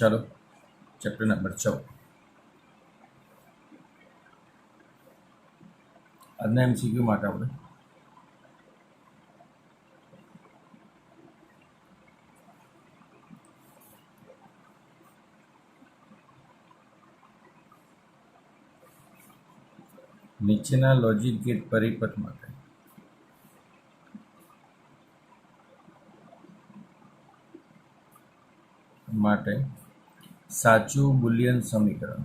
चलो chapter number 14 આજના MCQ માટે આપણે નીચેના લોજિક ગેટ પરિપથ માટે સાચું બુલિયન સમીકરણ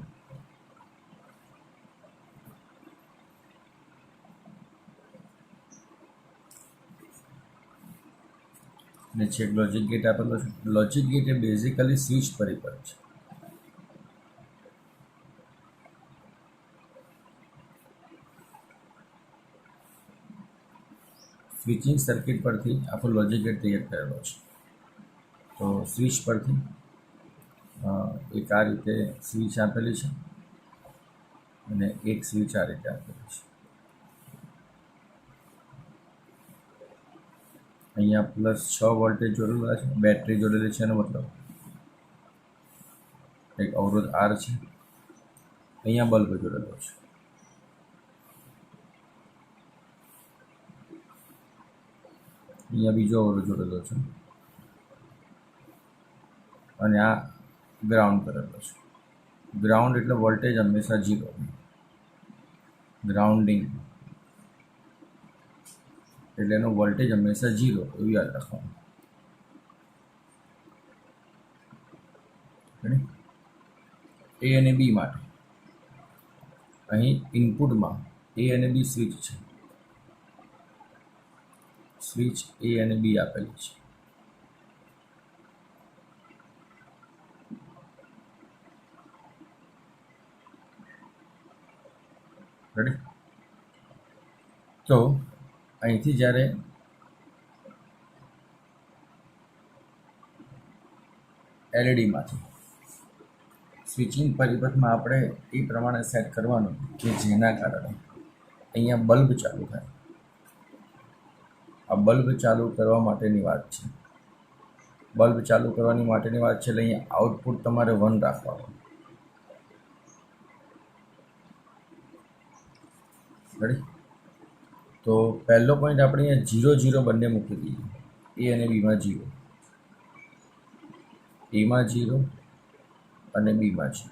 નીચે એક લોજિક ગેટ આપેલો છે. લોજિક ગેટ એ બેઝિકલી સ્વિચ પરિપથ છે. સ્વિચિંગ સર્કિટ પરથી આપણો લોજિક ગેટ તૈયાર કરેલો છે. તો સ્વિચ પરથી એક આ રીતે સ્વિચ આપેલી છે અને એક સ્વિચ આ રીતે આપેલી છે. અહીંયા +6 વોલ્ટેજ જોડેલા છે, બેટરી જોડેલી છે, એનો મતલબ એક અવરોધ R છે. અહીંયા બલ્બ જોડેલો છે. અહીંયા બીજો અવરોધ જોડેલો છે અને આ ગ્રાઉન્ડ કરેલો છે. ગ્રાઉન્ડ એટલે વોલ્ટેજ હંમેશા 0, ગ્રાઉન્ડિંગ એટલે એનો વોલ્ટેજ હંમેશા 0 એવું યાદ રાખવાનું. A અને B માટે અહીં ઇનપુટમાં A અને B સ્વિચ છે. સ્વિચ A અને B આપેલી છે. રેડી? તો અહીંથી જ્યારે એલઈડીમાંથી સ્વિચિંગ પરિપથમાં આપણે એ પ્રમાણે સેટ કરવાનું કે જેના કારણે અહીંયા બલ્બ ચાલુ થાય. આ બલ્બ ચાલુ કરવા માટેની વાત છે. બલ્બ ચાલુ કરવાની માટેની વાત છે એટલે અહીંયા આઉટપુટ તમારે 1 રાખવાનું. રેડી? તો પહેલો પોઈન્ટ આપણે અહીંયા 0 0 બંને મૂકી દઈએ. A અને Bમાં 0, Aમાં 0 અને Bમાં 0.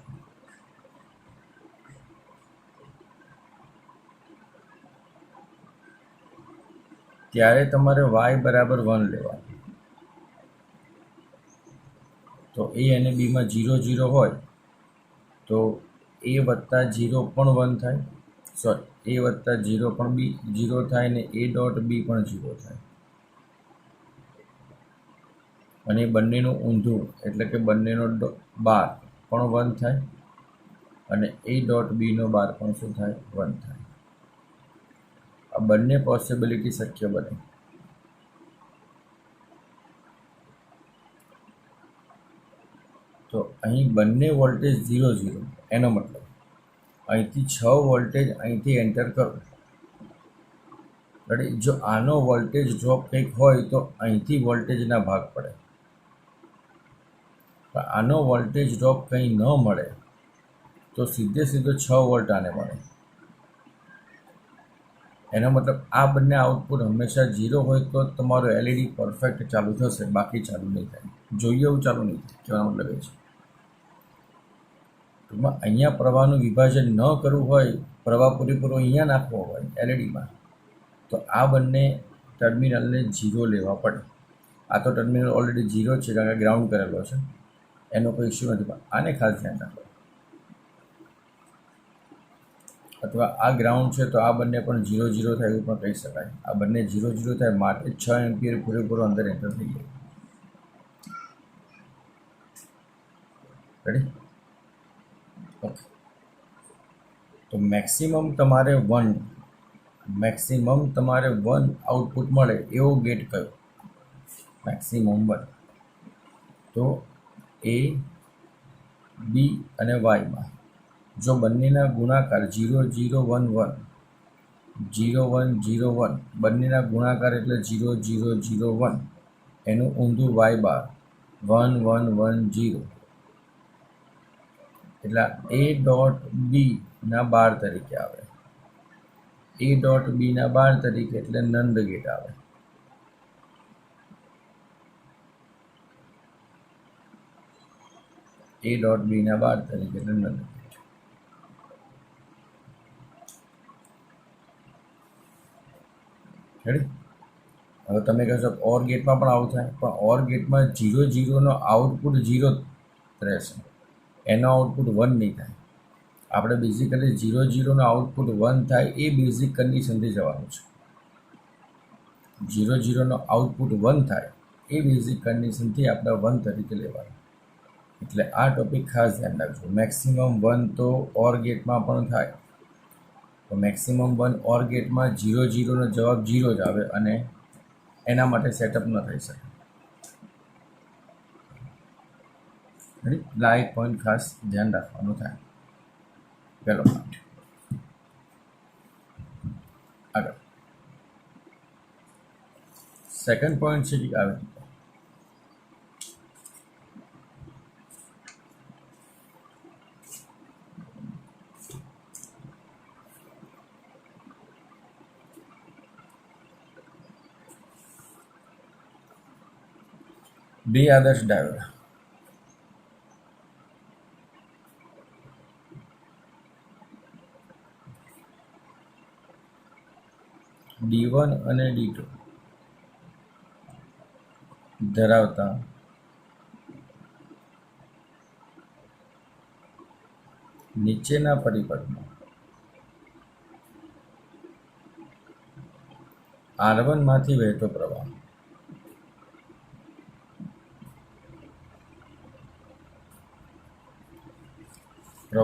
ત્યારે તમારે y બરાબર 1 લેવાનું. તો A અને Bમાં 0 0 હોય તો A વત્તા 0 પણ 1 થાય, A વત્તા 0 પણ B 0 થાય ને A ડોટ B પણ 0 થાય. અને બંનેનું ઊંધું એટલે કે બંનેનો બાર પણ 1 થાય અને A ડોટ Bનો બાર પણ શું થાય? 1 થાય. આ બંને પોસિબિલિટી શક્ય બને. તો અહીં બંને વોલ્ટેજ 0 0, એનો મતલબ અહીંથી 6 વોલ્ટેજ અહીંથી એન્ટર કરો. રેડી? જો આનો વોલ્ટેજ ડ્રોપ કંઈક હોય તો અહીંથી વોલ્ટેજના ભાગ પડે. પણ આનો વોલ્ટેજ ડ્રોપ કંઈ ન મળે તો સીધો 6 વોલ્ટ આને મળે. એનો મતલબ આ બંને આઉટપુટ હંમેશા 0 હોય તો તમારો એલઈડી પરફેક્ટ ચાલુ થશે, બાકી ચાલુ નહીં થાય. જોઈએ એવું ચાલુ નહીં થાય. કહેવાનો મતલબ એ છે. ટૂંકમાં અહીંયા પ્રવાહનું વિભાજન ન કરવું હોય, પ્રવાહ પૂરેપૂરો અહીંયા નાખવો હોય એલઈડીમાં, તો આ બંને ટર્મિનલને 0 લેવા પડે. આ તો ટર્મિનલ ઓલરેડી 0 છે કારણ કે ગ્રાઉન્ડ કરેલો છે, એનો કોઈ ઇસ્યુ નથી. પણ આને ખાસ ધ્યાન રાખો. અથવા આ ગ્રાઉન્ડ છે તો આ બંને પણ 0 0 થાય એવું પણ કહી શકાય. આ બંને 0 0 થાય માટે 6 એમ્પિયર પૂરેપૂરો અંદર એન્ટર થઈ જાય. રેડી? ઓકે. તો મેક્સિમમ તમારે 1 આઉટપુટ મળે એવો ગેટ કયો? મેક્સિમમ 1. તો A, B અને Yમાં જો બંનેના ગુણાકાર 0 0 1 1, 0 1 0 1, બંનેના ગુણાકાર એટલે 0 0 0 1, એનું ઊંધું y બાર 1 1 1 0, એટલે એ ડોટ બી ના 12 તરીકે આવે. એ ડોટ બી ના 12 તરીકે એટલે નંદ ગેટ આવે. એ ડોટ બી ના 12 તરીકે એટલે નંદ ગેટ. રેડી? હવે તમે કહેશો ઓર ગેટમાં પણ આવું થાય, પણ ઓર ગેટમાં 0 0નો આઉટપુટ 0 રહેશે, એનો આઉટપુટ 1 નહીં થાય. આપણે બેઝિકલી 0 0નો આઉટપુટ 1 થાય એ બેઝિક કન્ડિશનથી જવાનું છે. 0 0નો આઉટપુટ 1 થાય એ બેઝિક કન્ડિશનથી આપણે 1 તરીકે લેવાનું. એટલે આ ટોપિક ખાસ ધ્યાન રાખજો. મેક્સિમમ 1 તો ઓર ગેટમાં પણ થાય, તો મેક્સિમમ 1 ઓર ગેટમાં 0 0નો જવાબ 0 જ આવે અને એના માટે સેટઅપ ન થઈ શકે. એટલે આ એક પોઈન્ટ ખાસ ધ્યાન રાખવાનું થાય. પહેલો પોઈન્ટ. આગળ સેકન્ડ પોઈન્ટ છે કે આવે બે આદર્શ ડાયોડ D1 અને D2 ધરાવતા નીચેના પરિપથમાં R1 માંથી વહેતો પ્રવાહ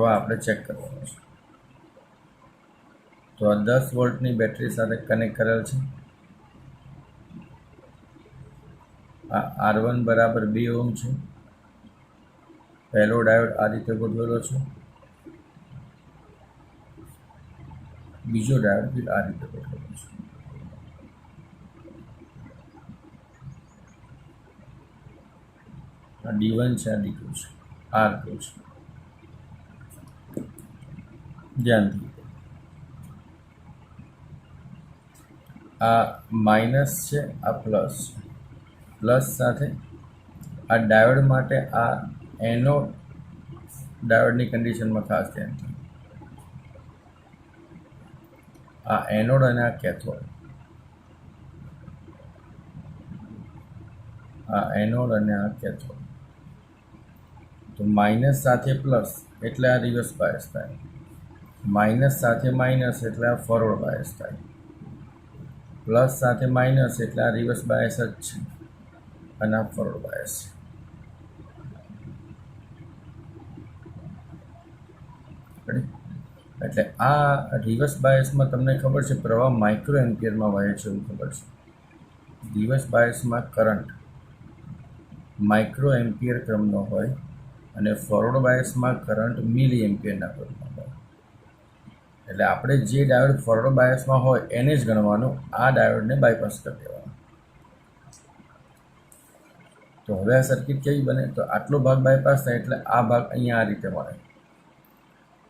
આપણે ચેક કરવાનો છે. તો આ 10 વોલ્ટની બેટરી સાથે કનેક્ટ કરેલ છે. આ R1 બરાબર 2 ઓહ્મ છે. પહેલો ડાયોડ આ રીતે ગોઠવેલો છે, બીજો ડાયોડ બી આ રીતે ગોઠવેલો છે. આ D1 છે, આ D2 છે, R2 છે. ધ્યાનથી આ માઇનસ છે, આ પ્લસ છે. પ્લસ સાથે આ ડાયોડ માટે આ એનોડ ડાયોડની કન્ડિશનમાં ખાસ ધ્યાન છે. આ એનોડ અને આ કેથોડ, આ એનોડ અને આ કેથોડ. તો માઇનસ સાથે પ્લસ એટલે આ રિવર્સ બાયસ થાય, માઇનસ સાથે માઇનસ એટલે આ ફોરવર્ડ બાયસ થાય, પ્લસ સાથે માઇનસ એટલે આ રિવર્સ બાયસ જ છે અને આ ફોરવર્ડ બાયસ છે. એટલે આ રિવર્સ બાયસમાં તમને ખબર છે પ્રવાહ માઇક્રો એમ્પિયરમાં વહે છે એવું ખબર છે. રિવર્સ બાયસમાં કરંટ માઇક્રો એમ્પિયર ક્રમનો હોય અને ફોરવર્ડ બાયસમાં કરંટ મિલી એમ્પિયરના ક્રમનો હોય. એટલે આપણે જે ડાયોડ ફોરવર્ડ બાયસમાં હોય એને જ ગણવાનું, આ ડાયોડને બાયપાસ કરી દેવાનો. તો હવે આ સર્કિટ કેવી બને? તો આટલો ભાગ બાયપાસ થાય એટલે આ ભાગ અહીંયા આ રીતે મળે.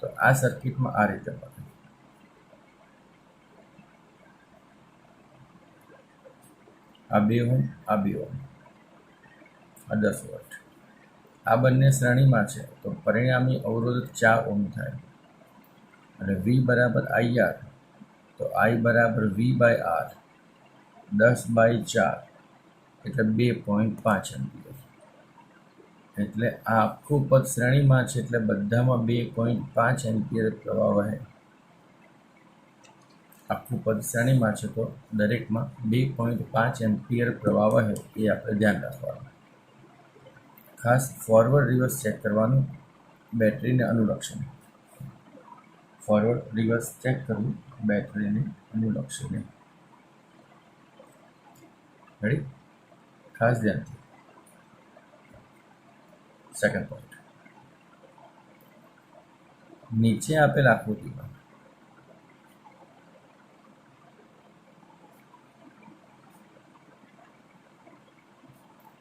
તો આ સર્કિટમાં આ રીતે મળે. આ 2 ઓહ્મ, આ 2 ઓહ્મ, આ 10 વોલ્ટ. આ બંને શ્રેણીમાં છે તો પરિણામી અવરોધ 4 ઓહ્મ થાય. અને V બરાબર IR, તો I બરાબર V/R 10/4 એટલે 2.5 એમ્પિયર. એટલે આ આખું પદ શ્રેણીમાં છે એટલે બધામાં 2.5 એમ્પિયર પ્રવાહ વહે. આખું પદ શ્રેણીમાં છે તો દરેકમાં 2.5 એમ્પિયર પ્રવાહ વહે એ આપણે ધ્યાન રાખવાનું. ખાસ ફોરવર્ડ રિવર્સ ચેક કરવાનું, બેટરીને અનુલક્ષીને. ફોરવર્ડ રિવર્સ ચેક કરવું બેટરીને અનુલક્ષીને. રેડી? ખાસ ધ્યાનથી. સેકન્ડ પોઈન્ટ, નીચે આપેલ આકૃતિમાં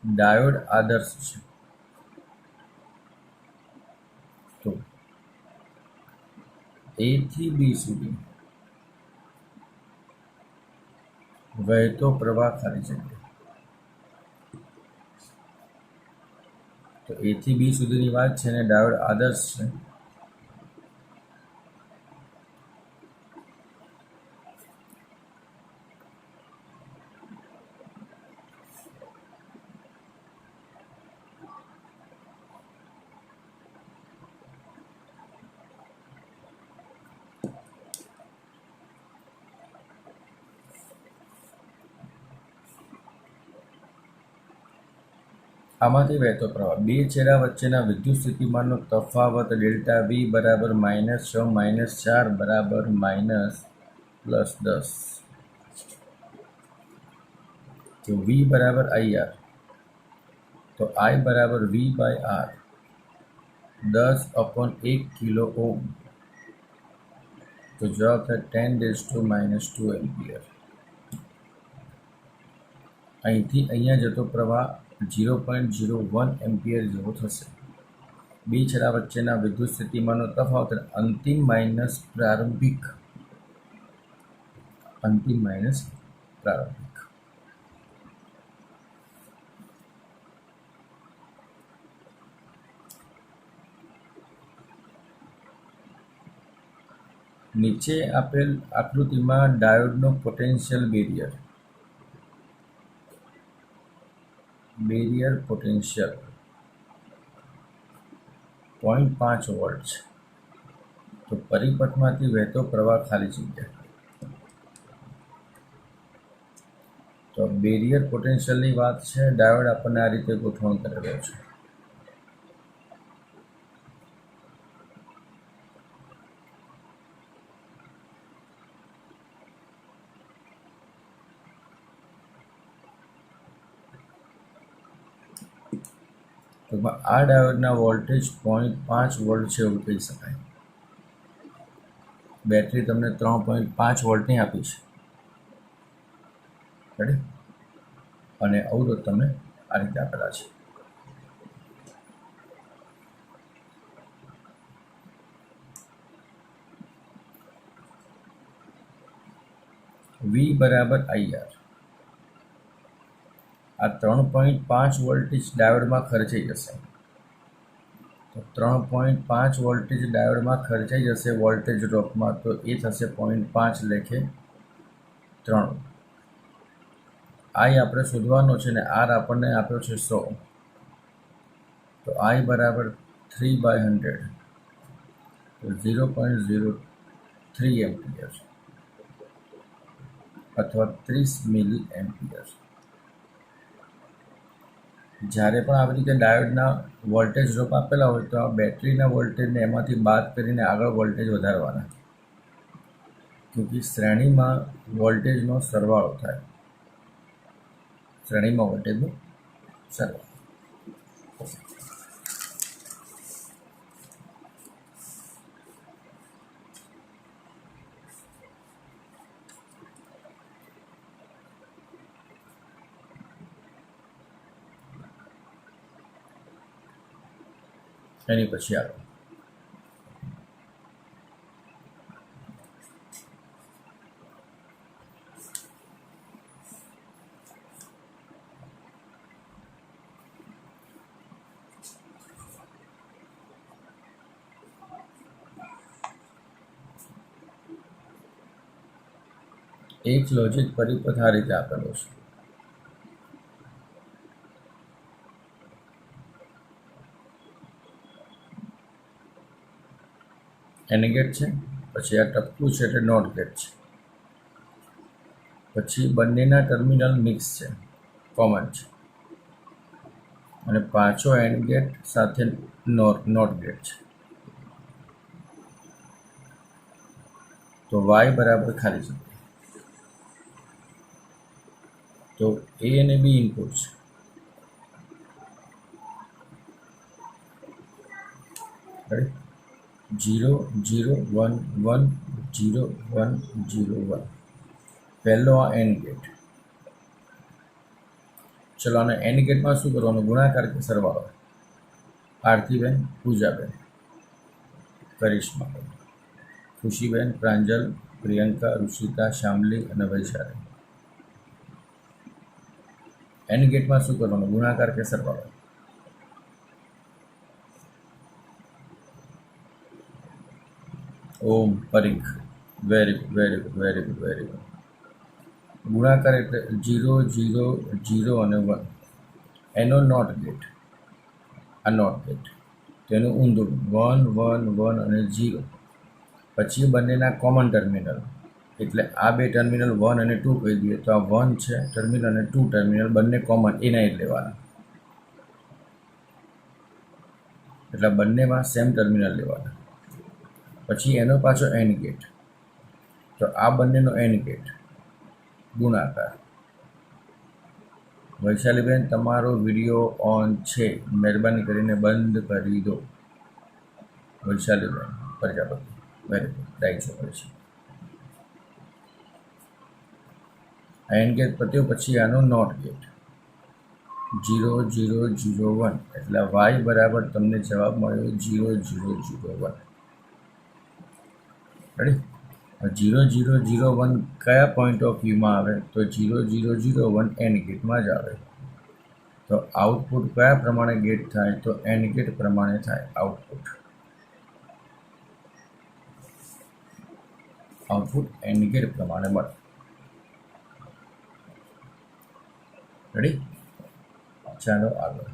ડાયોડ આદર્શ છે. તો A થી B સુધી વહેતો પ્રવાહ ખાલી જગ્યા. તો A થી B સુધીની વાત છે અને ડાયોડ આદર્શ છે. આમાંથી વહેતો પ્રવાહ બે છેડા વચ્ચેના વિદ્યુત સ્થિતિમાનનો તફાવત ડેલ્ટા V બરાબર -6 -4 બરાબર -+10. તો V બરાબર IR, તો I બરાબર V/R 10/1 કિલો ઓહમ. તો જવાબ થાય 10⁻² એમ્પિયર. અહીંથી અહીંયા જતો પ્રવાહ 0.01 એમ્પિયર જેવો થશે. બે છેડા વચ્ચેના વિદ્યુત સ્થિતિમાનનો તફાવત અંતિમ માઇનસ પ્રારંભિક. નીચે આપેલ આકૃતિમાં ડાયોડનો પોટેન્શિયલ બેરિયર પોટેન્શિયલ 0.5 વોલ્ટ છે. તો પરિપથમાંથી વહેતો પ્રવાહ ખાલી જગ્યા. તો બેરિયર પોટેન્શિયલની વાત છે. ડાયોડ આપણને આ રીતે ગોઠવણ કરેલો છે. તો આ ડાયોડના વોલ્ટેજ 0.5 વોલ્ટ છે એવું કહી શકાય. બેટરી તમને 3.5 વોલ્ટની આપી છે. રેડી? અને અવરોધ તમને આ રીતે આપેલા છે. V બરાબર IR. આ 3.5 વોલ્ટેજ ડાયોડમાં ખર્ચાઈ જશે. તો 3.5 વોલ્ટેજ ડાયોડમાં ખર્ચાઈ જશે વોલ્ટેજ ડ્રોપમાં. તો એ થશે 0.5 લેખે 3. I આપણે શોધવાનો છે ને R આપણને આપ્યો છે 100. તો I બરાબર 3/100, તો 0.03 એમ્પિયર અથવા 30 મિલી એમ્પિયર. જ્યારે પણ આવી રીતે ડાયોડના વોલ્ટેજ ડ્રોપ આપેલા હોય તો આ બેટરીના વોલ્ટેજને એમાંથી બાદ કરીને આગળ વોલ્ટેજ વધારવાના. ક્યોંકિ શ્રેણીમાં વોલ્ટેજનો સરવાળો થાય. શ્રેણીમાં વોલ્ટેજનો સરવાળો. એની પછી આગળ એક લોજિક પરિપથ આ રીતે આપેલો છે. એન ગેટ છે, પછી આ ટપકું છે એટલે નોટ ગેટ છે, પછી બંનેના ટર્મિનલ મિક્સ છે, કોમન છે, અને પાછો એન ગેટ સાથે નોટ ગેટ છે. તો વાય બરાબર ખાલી જગ્યા. તો એ અને બી ઇનપુટ છે. 0 0 1 1 0 1 0 1. પહેલો આ એન ગેટ. ચલો આને એન ગેટમાં શું કરવાનું? ગુણાકાર કે સરવાળો? આરતીબેન, પૂજાબેન, કરિશ્માબેન, ખુશીબેન, પ્રાંજલ, પ્રિયંકા, ઋષિતા, શામલી અને વૈશાલી. એન ગેટમાં શું કરવાનું? ગુણાકાર કે સરવાળો? Om, Parikh, very good, very good, very good, very good. ગુણાકાર એટલે 0, 0, 0 અને 1. એનો નોટ ગેટ, આ નોટ ગેટ, તેનું ઊંધું 1, 1, 1 અને 0. પછી બંનેના કોમન ટર્મિનલ, એટલે આ બે ટર્મિનલ 1 અને 2 કહી દઈએ તો આ 1 છે ટર્મિનલ અને 2 ટર્મિનલ બંને કોમન, એના જ લેવાના. એટલે બંનેમાં સેમ ટર્મિનલ લેવાના. પછી એનો પાછો એન ગેટ, તો આ બંનેનો એન ગેટ ગુણાકાર. વૈશાલીબેન, તમારો વિડીયો ઓન છે, મહેરબાની કરીને બંધ કરી દો. વૈશાલીબેન પ્રજાપતિ, વેરી ગુડ, રાઈટ છોકરી છે. એન ગેટ પત્યો પછી આનો નોટ ગેટ 0, 0, 0, 1, એટલે વાય બરાબર તમને જવાબ મળ્યો 0, 0, 0, 1. રેડી? 0, 0, 0, 1 કયા પોઈન્ટ ઓફ વ્યૂમાં આવે? તો 0, 0, 0, 1 એન ગેટમાં જ આવે. તો આઉટપુટ કયા પ્રમાણે ગેટ થાય? તો એન ગેટ પ્રમાણે થાય આઉટપુટ. આઉટપુટ એન ગેટ પ્રમાણે મળે. રેડી? ચાલો આગળ.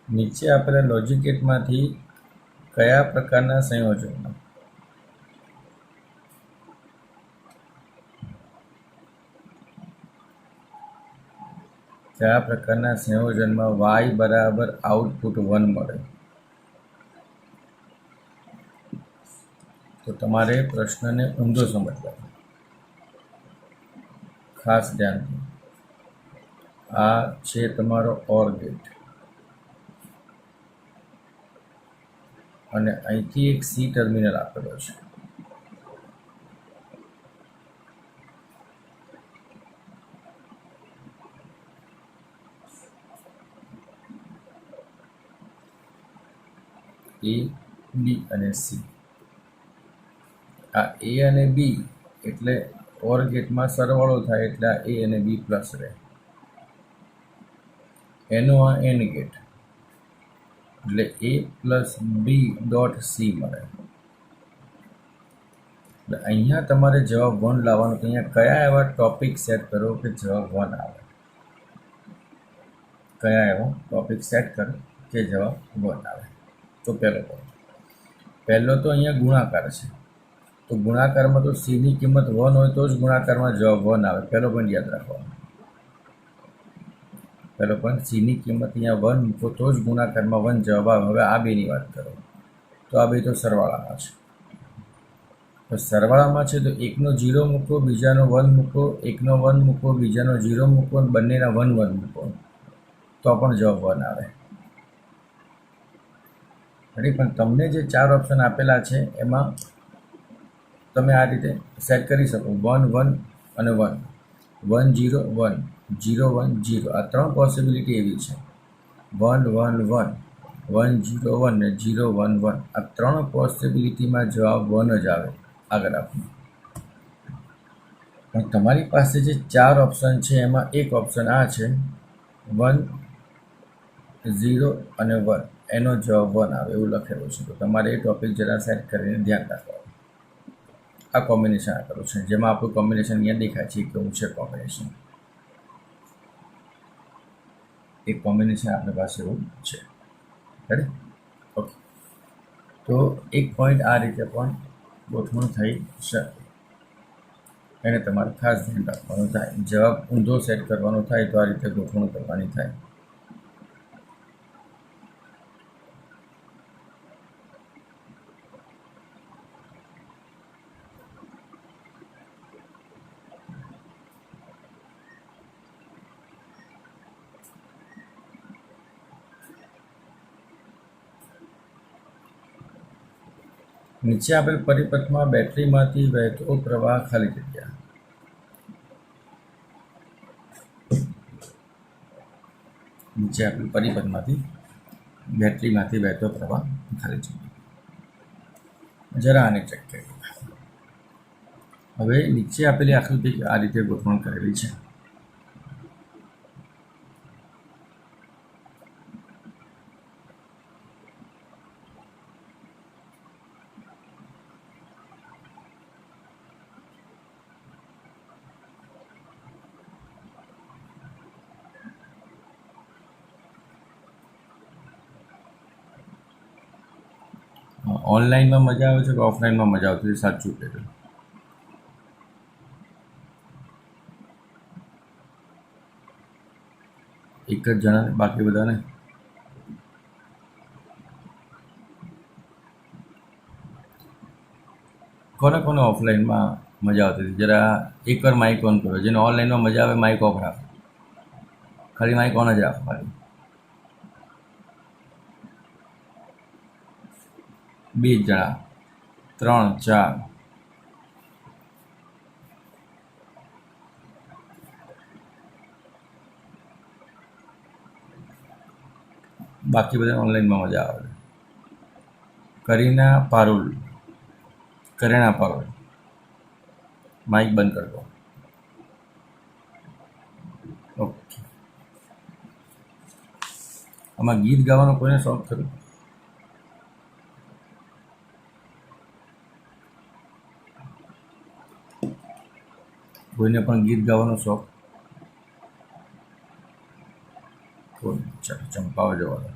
નીચે આપેલા લોજિક ગેટમાંથી કયા પ્રકારના સંયોજનમાં વાય બરાબર આઉટપુટ 1 મળે? તો તમારે પ્રશ્નને ઊંધો સમજવાનો, ખાસ ધ્યાનથી. આ છે તમારો ઓર ગેટ અને અહીંથી એક સી ટર્મિનલ આપેલો છે. એ, બી અને સી. આ એ અને બી એટલે ઓર ગેટમાં સરવાળો થાય એટલે આ એ અને બી પ્લસ રહે. એનો આ એન ગેટ એટલે એ પ્લસ બી ડોટ સી મળે. એટલે અહીંયા તમારે જવાબ 1 લાવવાનો. તો અહીંયા કયા એવા ટોપિક સેટ કરો કે જવાબ 1 આવે? કયા એવો ટોપિક સેટ કરો કે જવાબ 1 આવે? તો પહેલો તો અહીંયા ગુણાકાર છે. તો ગુણાકારમાં તો સીની કિંમત 1 હોય તો જ ગુણાકારમાં જવાબ 1 આવે. પહેલો પોઈન્ટ યાદ રાખવાનો. પહેલો પોઈન્ટ, સીની કિંમત અહીંયા 1 મૂકો તો જ ગુણાકારમાં 1 જવાબ આવે. હવે આ બેની વાત કરો તો આ બે તો સરવાળામાં છે. તો સરવાળામાં છે તો એકનો 0 મૂકો, બીજાનો 1 મૂકો, એકનો 1 મૂકો, બીજાનો 0 મૂકો, બંનેના 1, 1 મૂકો તો પણ જવાબ 1 આવે. પણ તમને જે 4 ઓપ્શન આપેલા છે એમાં તમે આ રીતે સેટ કરી શકો 1, 1 અને 1, 1, 0, 1, 0, 1, 0. આ 3 પોસિબિલિટી એવી છે. 1, 1, 1, 1, 0, 1 ને 0, 1, 1. આ 3 પોસિબિલિટીમાં જવાબ 1 જ આવે. આગળ આપો. પણ તમારી પાસે જે 4 ઓપ્શન છે એમાં એક ઓપ્શન આ છે 1, 0 અને 1, એનો જવાબ 1 આવે એવું લખેલું છે. તો તમારે એ ટોપિક જરા સેટ કરીને ધ્યાન રાખવાનું. આ કોમ્બિનેશન આપેલું છે જેમાં આપણું કોમ્બિનેશન અહીંયા દેખાય છે કેવું છે કોમ્બિનેશન. એક કોમ્બિનેશન આપણી પાસે એવું છે. રેડી? ઓકે. તો એક પોઈન્ટ આ રીતે પણ ગોઠવણ થઈ શકે. એને તમારે ખાસ ધ્યાન રાખવાનું થાય. જવાબ ઊંધો સેટ કરવાનો થાય તો આ રીતે ગોઠવણ કરવાની થાય. નીચે આપેલ પરિપથમાં બેટરીમાંથી વહેતો પ્રવાહ ખાલી જગ્યા. નીચે આપેલ પરિપથમાંથી બેટરીમાંથી વહેતો પ્રવાહ ખાલી જગ્યા. જરા આને ચેક કરીએ. હવે નીચે આપેલી આકૃતિ આ રીતે ગોઠવણ કરેલી છે. ઓનલાઈનમાં મજા આવે છે કે ઓફલાઈનમાં મજા આવતી છે? સાચું કહેજો. એક જ જણાને, બાકી બધાને? કોને કોને ઓફલાઈનમાં મજા આવતી હતી? જરા એકવાર માઇક ઓન કરો. જેને ઓનલાઈનમાં મજા આવે માઇક ઓફ રાખો. ખાલી માઇક ઓન જ રાખો ખાલી. 2 જણા, 3, 4. બાકી બધા ઓનલાઈનમાં મજા આવે. કરીના પારુલ, માઇક બંધ કરી દો. ઓકે. આમાં ગીત ગાવાનો કોઈને શોખ ખરો? કોઈને પણ ગીત ગાવાનો શોખ? કોઈ? ચાલો ચંપાવા જવા દો.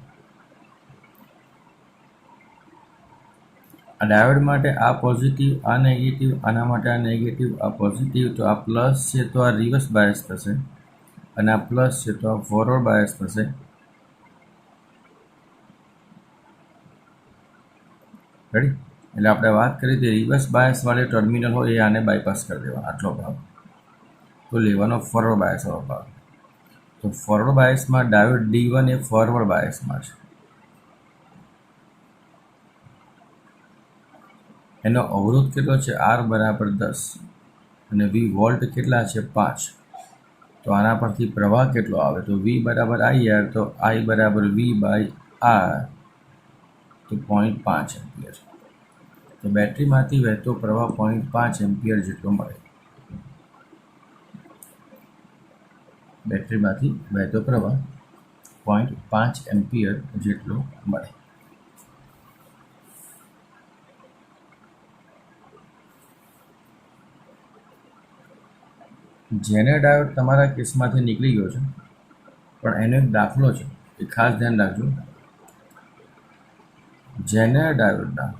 આ ડાયોડ માટે આ પોઝિટિવ, આ નેગેટિવ, આના માટે આ નેગેટિવ, આ પોઝિટિવ, તો આ પ્લસ છે તો આ રિવર્સ બાયસ થશે, અને આ પ્લસ છે તો આ ફોરવર્ડ બાયસ થશે. રેડી? એટલે આપણે વાત કરી હતી રિવર્સ બાયસ વાળી ટર્મિનલ હોય એ આને બાયપાસ કરી દેવા, આટલો ભાગ તો લેવાનો ફોરવર્ડ બાયસ વાળો ભાગ. તો ફોરવર્ડ બાયસમાં ડાયોડ D1 એ ફોરવર્ડ બાયસમાં છે. એનો અવરોધ કેટલો છે? R બરાબર 10 અને V વોલ્ટ કેટલા છે? 5. તો આના પરથી પ્રવાહ કેટલો આવે? તો V બરાબર IR, તો I બરાબર V/R, તો 0.5 એમ્પિયર. તો બેટરીમાંથી વહેતો પ્રવાહ 0.5 એમ્પિયર જેટલો મળે. બેટરીમાંથી વહેતો પ્રવાહ 0.5 એમ્પિયર જેટલો મળે. જેને ડાયોડ તમારા કેસમાંથી નીકળી ગયો છે, પણ એનો એક દાખલો છે, એ ખાસ ધ્યાન રાખજો. જેને ડાયોડના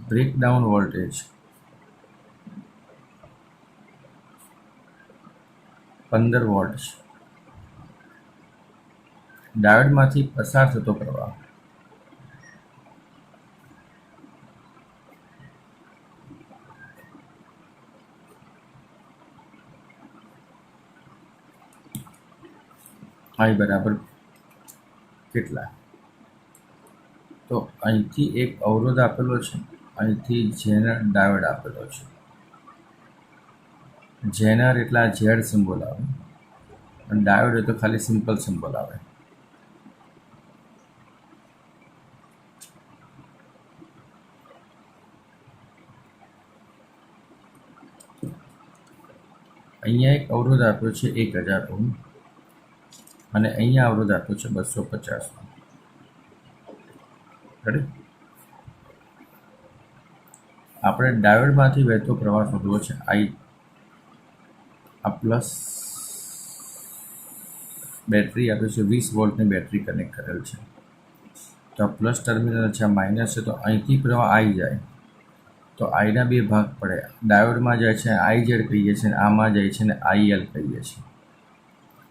બ્રેકડાઉન વોલ્ટેજ 15 વોલ્ટ છે. ડાયોડમાંથી પસાર થતો પ્રવાહ I બરાબર કેટલા? તો અહીંથી એક અવરોધ આપેલો છે, અહીંથી જેનર ડાયોડ આપેલો છે. જેનર એટલે આ ઝેડ સિમ્બોલ આવે, અને ડાયોડ એ તો ખાલી સિમ્પલ સિમ્બોલ આવે. અહીંયા એક અવરોધ આપ્યો છે 1000 ઓહ્મ, અને અહીંયા અવરોધ આપ્યો છે 250 ઓહ્મ. રેડી? આપણે ડાયોડમાંથી વહેતો પ્રવાહ શોધવો છે I. આ પ્લસ બેટરી આપે છે, 20 વોલ્ટની બેટરી કનેક્ટ કરેલ છે. તો આ પ્લસ ટર્મિનલ છે, આ માઇનસ છે, તો અહીંથી પ્રવાહ I જાય, તો આઈના 2 ભાગ પડે. ડાયોડમાં જાય છે IZ કહીએ છીએ, અને આમાં જાય છે ને IL કહીએ છીએ.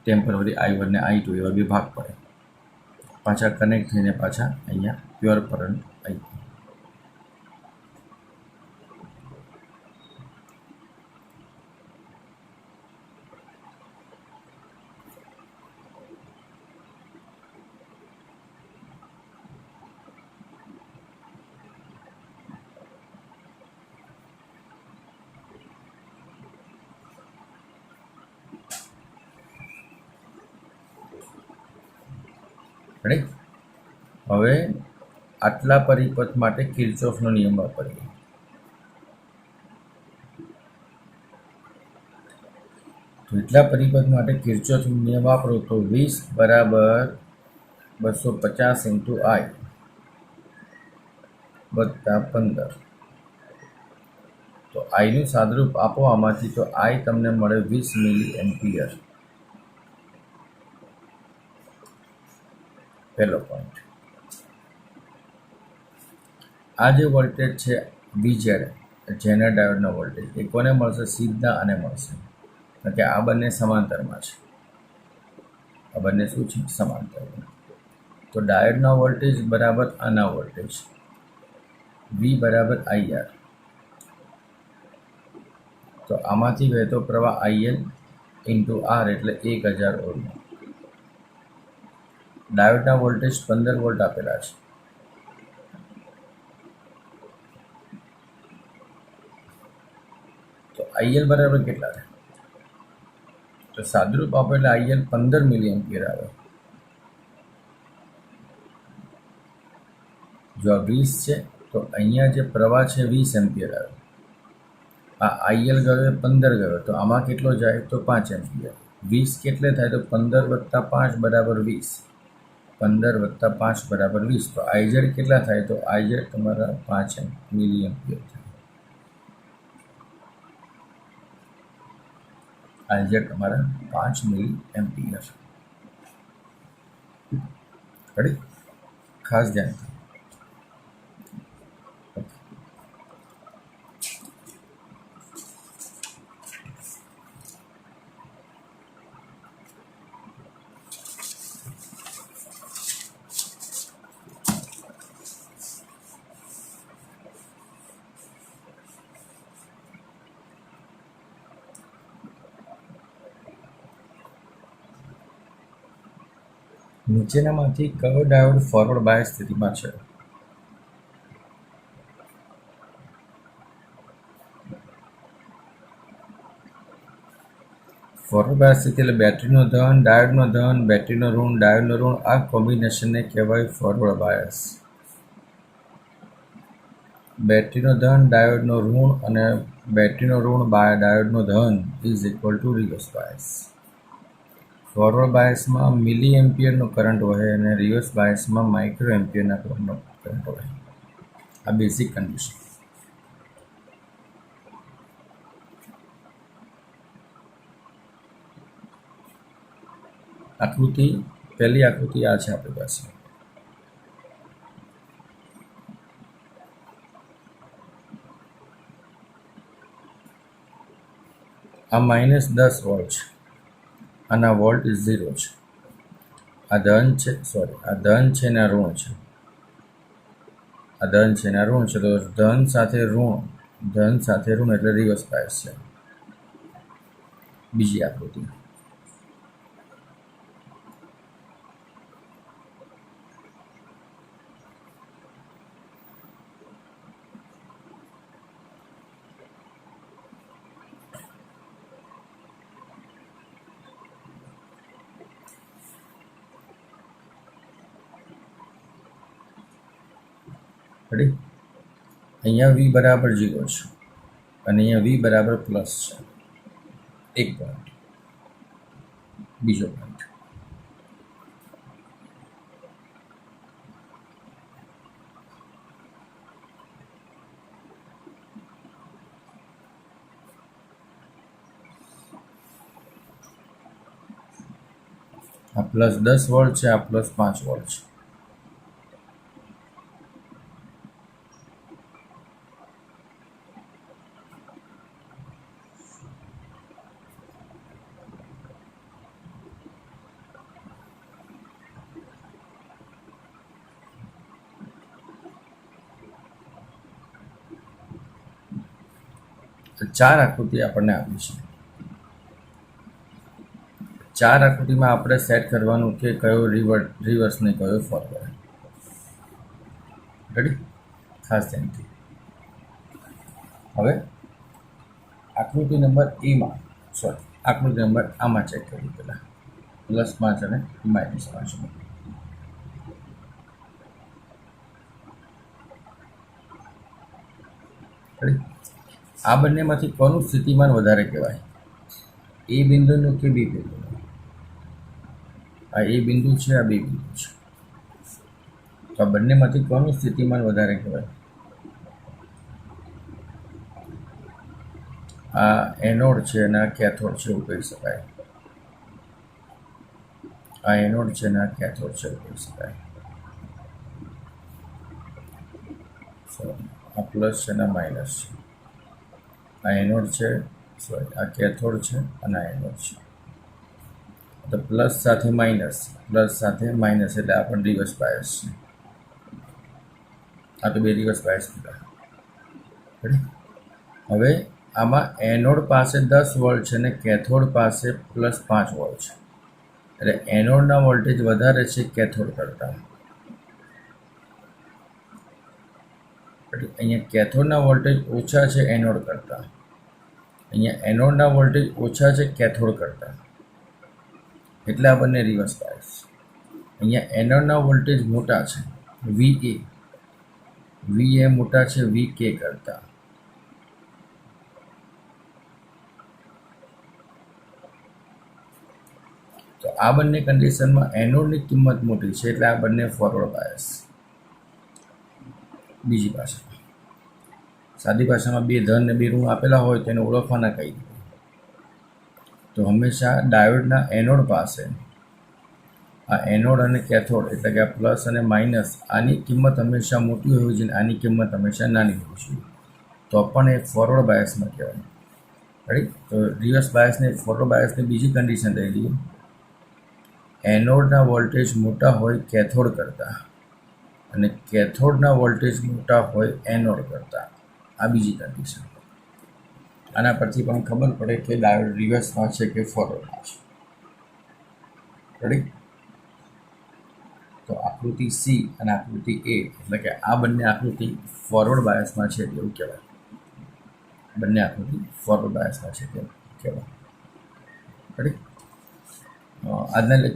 ટેમ્પરરી I1 ને I2 એવા 2 ભાગ પડે. પાછા કનેક્ટ થઈને પાછા અહીંયા પ્યોર કરંટ I. રાઈટ. હવે આટલા પરિપથ માટે કિર્ચોફનો નિયમ વાપરીએ. તો એટલા પરિપથ માટે કિર્ચોફનો નિયમ વાપરો તો 20 બરાબર 250 ઇન્ટુ આઈ વત્તા 15. તો આઈનું સાદરૂપ આપો આમાંથી, તો આઈ તમને મળે 20 મિલી એમ્પિયર. પહેલો પોઈન્ટ. આ જે વોલ્ટેજ છે VZ, જેનર ડાયોડનો વોલ્ટેજ, એ કોને મળશે? સીધા આને મળશે, કારણ કે આ બંને સમાંતરમાં છે. આ બંને શું છે? સમાંતરમાં. તો ડાયોડના વોલ્ટેજ બરાબર આના વોલ્ટેજ, V બરાબર IR. તો આમાંથી વહેતો પ્રવાહ IL ઇન્ટુ R એટલે 1000 ઓહ્મ. ડાયોડના વોલ્ટેજ 15 વોલ્ટ આપેલા છે. તો IL બરાબર કેટલા છે? તો સાદરૂપ આપો એટલે IL 15 મિલી એમ્પિયર આવે. જો આ 20 છે તો અહીંયા જે પ્રવાહ છે 20 એમ્પિયર આવે. આ IL ગયો 15 ગયો, તો આમાં કેટલો જાય? તો 5 એમ્પિયર. 20 કેટલે થાય? તો 15 વત્તા 5 બરાબર 20. 15 વત્તા 5 બરાબર 20. તો IZ કેટલા થાય? તો IZ તમારા 5 મિલી એમ્પિયર થાય. IZ તમારા 5 મિલી એમ્પિયર. રેડી? ખાસ ધ્યાન. નીચેનામાંથી કયો ડાયોડ ફોરવર્ડ બાયસ સ્થિતિમાં છે? ફોરવર્ડ બાયસ સ્થિતિ એટલે બેટરીનો ધન, ડાયોડનો ધન, બેટરીનો ઋણ, ડાયોડનો ઋણ. આ કોમ્બિનેશનને કહેવાય ફોરવર્ડ બાયસ. બેટરીનો ધન, ડાયોડનો ઋણ અને બેટરીનો ઋણ ડાયોડનો ધન is equal to reverse bias. Forward બાયસમાં મિલી એમ્પિયરનો કરંટ વહે અને રિવર્સ બાયસમાં માઇક્રો એમ્પિયરના કરંટ વહે. આ બેઝિક કન્ડિશન. આકૃતિ, પહેલી આકૃતિ આ છે આપણી પાસે. આ -10 વોલ્ટ છે, આના વોલ્ટ 0 છે. આ ધન છે, આ ધન છે ને આ ઋણ છે. આ ધન છે ને આ ઋણ છે. તો ધન સાથે ઋણ એટલે રિવર્સ બાયસ છે. બીજી આકૃતિ. રેડી? અહીંયા V બરાબર 0 છે અને અહીંયા V બરાબર પ્લસ છે. એક પોઈન્ટ. બીજો પોઈન્ટ. આ +10 વોલ્ટ છે, આ +5 વોલ્ટ છે. ચાર આકૃતિ આપણને આપી છે. ચાર આકૃતિમાં આપણે સેટ કરવાનું કે કયો રિવર્સ ને કયો ફોરવર્ડ. રેડી? ખાસ ધ્યાનથી. હવે આકૃતિ નંબર આકૃતિ નંબર આમાં ચેક કરીએ પહેલાં. +5 અને -5. રેડી? આ બંનેમાંથી કોનું સ્થિતિમાન વધારે કહેવાય? એ બિંદુનું કે બી બિંદુનું? આ એ બિંદુ છે, આ બી બિંદુ છે. તો આ બંનેમાંથી કોનું સ્થિતિમાન વધારે કહેવાય? આ એનોડ છે અને આ કેથોડ છે એવું કહી શકાય. આ એનોડ છે અને આ કેથોડ છે એવું કહી શકાય. આ પ્લસ છે અને આ માઇનસ છે. આ એનોડ છે, સોરી, આ કેથોડ છે અને આ એનોડ છે. તો પ્લસ સાથે માઇનસ એટલે આ પણ રિવર્સ બાયસ છે. આ તો બે રિવર્સ બાયસ થયા. હવે આમાં એનોડ પાસે 10 વોલ્ટ છે અને કેથોડ પાસે +5 વોલ્ટ છે. એટલે એનોડના વોલ્ટેજ વધારે છે કેથોડ કરતાં. એટલે અહીંયા કેથોડના વોલ્ટેજ ઓછા છે એનોડ કરતાં. અહીંયા એનોડના વોલ્ટેજ ઓછા છે કેથોડ કરતાં. એટલે આ બંને રિવર્સ બાયસ. અહીંયા એનોડના વોલ્ટેજ મોટા છે, VA મોટા છે VK કરતાં. તો આ બંને કન્ડિશનમાં એનોડની કિંમત મોટી છે એટલે આ બંને ફોરવર્ડ બાયસ. બીજી ભાષામાં, સાદી ભાષામાં બે ધન ને બે ઋણ આપેલા હોય તેને ઓળખવાના કઈ રીતે? તો હંમેશા ડાયોડના એનોડ પાસે આ એનોડ અને કેથોડ એટલે કે આ પ્લસ અને માઇનસ આની કિંમત હંમેશા મોટી હોવી જોઈએ, આની કિંમત હંમેશા નાની હોવી જોઈએ. તો પણ એ ફોરવર્ડ બાયસમાં કહેવાય. રાઈટ? તો રિવર્સ બાયસને ફોરવર્ડ બાયસની બીજી કન્ડિશન લઈ લઈએ. એનોડના વોલ્ટેજ મોટા હોય કેથોડ કરતાં અને કેથોડના વોલ્ટેજ મોટા હોય એનોડ કરતાં. આ બીજી કન્ડિશન. આના પરથી પણ ખબર પડે કે ડાયોડ રિવર્સમાં છે કે ફોરવર્ડમાં છે. રેડી? તો આકૃતિ સી અને આકૃતિ એ એટલે કે આ બંને આકૃતિ ફોરવર્ડ બાયસમાં છે એવું કહેવાય. બંને આકૃતિ ફોરવર્ડ બાયસમાં છે તેવું કહેવાય. રેડી? આજના